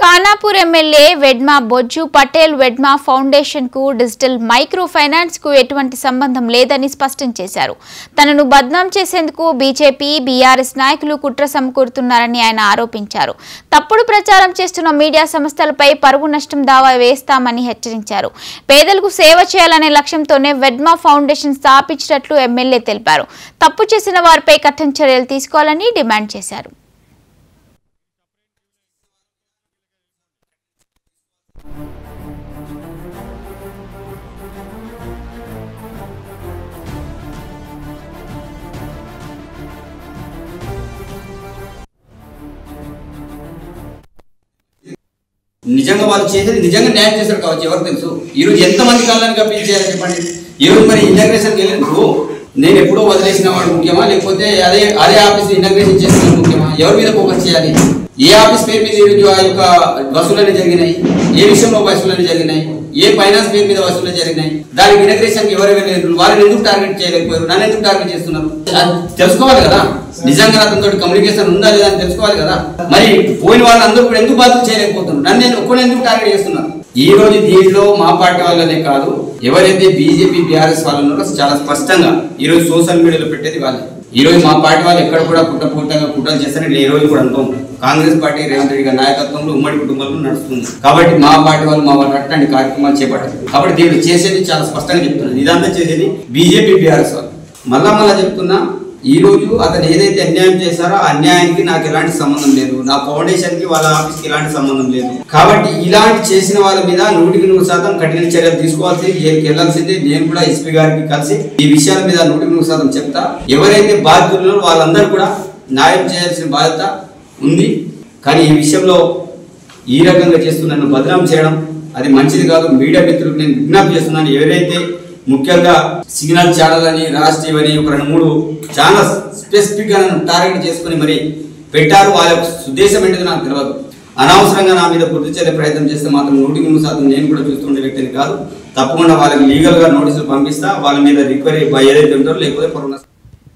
Khanapur MLA Vedma Bojju Patel Vedma foundation కు digital micro finance కు ఎటువంటి సంబంధం లేదని స్పష్టం చేశారు. తనను బద్నాం చేసేందుకు బీజేపీ బీఆర్ఎస్ నాయకులు కుట్ర సమకూరుతున్నారని ఆయన ఆరోపించారు. తప్పుడు ప్రచారం చేస్తున్న మీడియా సంస్థలపై పరువు నష్టం దావా వేస్తామని హెచ్చరించారు. పేదలకు సేవ చేయాలనే లక్ష్యంతోనే వెడ్మా ఫౌండేషన్ స్థాపించినట్లు ఎమ్మెల్యే తెలిపారు. తప్పు చేసిన వారిపై కఠిన చర్యలు తీసుకోవాలని డిమాండ్ చేశారు. నిజంగా వాళ్ళు చేసేది నిజంగా న్యాయం చేశారు కావచ్చు, ఎవరు తెలుసు. ఈరోజు ఎంతమంది కళ్ళని కప్పించారని చెప్పండి. ఈరోజు మరి ఇనాగ్రేషన్కి వెళ్ళినప్పుడు నేను ఎప్పుడో వదిలేసిన వాడు ముఖ్యమా, లేకపోతే అదే ఆఫీస్ ఇనాగ్రేషన్ చేసిన ముఖ్యమా? ఎవరి మీద ఫోకస్ చేయాలి? ఏ ఆఫీస్ పేరు మీద ఈరోజు ఆ యొక్క వసూలన్నీ జరిగినాయి, ఏ విషయంలో వసూలన్నీ జరిగినాయి, ఏ ఫైనాన్స్ పేరు మీద వసూలు జరిగినాయి, దానికి ఇనాగ్రేషన్ ఎవరు వెళ్ళారు, వాళ్ళని ఎందుకు టార్గెట్ చేయలేకపోయారు, నన్ను ఎందుకు టార్గెట్ చేస్తున్నారు? తెలుసుకోవాలి కదా. నిజంగా అతనితో కమ్యూనికేషన్ ఉందా లేదా అని తెలుసుకోవాలి కదా. మరి పోయిన వాళ్ళందరూ కూడా ఎందుకు బాధ్యత చేయలేకపోతున్నారు? నన్ను నేను ఒక్కడే ఎందుకు టార్గెట్ చేస్తున్నారు? ఈ రోజు దీంట్లో మా పార్టీ వాళ్ళనే కాదు, ఎవరైతే బీజేపీ బీఆర్ఎస్ వాళ్ళు ఉన్నారో చాలా స్పష్టంగా ఈ రోజు సోషల్ మీడియాలో పెట్టేది వాళ్ళే. ఈ రోజు మా పార్టీ వాళ్ళు ఎక్కడ కూడా కుట్రలు చేస్తారని ఈ రోజు కూడా అనుకోం. కాంగ్రెస్ పార్టీ రేవంత్ రెడ్డి గారి నాయకత్వంలో ఉమ్మడి కుటుంబంలో నడుస్తుంది కాబట్టి మా పార్టీ వాళ్ళు మా వాళ్ళు అట్లాంటి కార్యక్రమాలు చేపట్టారు. కాబట్టి దీన్ని చేసేది చాలా స్పష్టంగా చెప్తున్నారు. ఇదంతా చేసేది బీజేపీ బీఆర్ఎస్ వాళ్ళు. మళ్ళా చెప్తున్నా, ఈ రోజు అతను ఏదైతే అన్యాయం చేశారో ఆ అన్యాయానికి నాకు ఎలాంటి సంబంధం లేదు, నా ఫౌండేషన్ కి వాళ్ళ ఆఫీస్ కి ఎలాంటి సంబంధం లేదు. కాబట్టి ఇలాంటి చేసిన వాళ్ళ మీద 100% కఠిన చర్యలు తీసుకోవాల్సింది, జైలుకి వెళ్లాల్సింది. నేను కూడా ఎస్పీ గారికి కలిసి ఈ విషయాల మీద 100% చెప్తా. ఎవరైతే బాధితులు వాళ్ళందరూ కూడా న్యాయం చేయాల్సిన బాధ్యత ఉంది. కానీ ఈ విషయంలో ఈ రకంగా చేస్తూ నన్ను బదనాం చేయడం అది మంచిది కాదు. మీడియా మిత్రులకు నేను విజ్ఞప్తి చేస్తున్నాను. ఎవరైతే ముఖ్యంగా సిగ్నల్ ఛానల్ అని రాష్ట్రీయ అని ఒక 2-3 ఛానల్స్ స్పెసిఫిక్ గా నన్ను టార్గెట్ చేసుకుని మరి పెట్టారు. వాళ్ళ ఉద్దేశం ఏంటిది నాకు తెలియదు. అనవసరంగా నా మీద గుర్తు చేసే ప్రయత్నం చేస్తే మాత్రం 100% నేను కూడా చూస్తుండే వ్యక్తిని కాదు. తప్పకుండా వాళ్ళకి లీగల్ గా నోటీసులు పంపిస్తా. వాళ్ళ మీద రిక్వైరీ ఏదైతే ఉంటారో లేకపోతే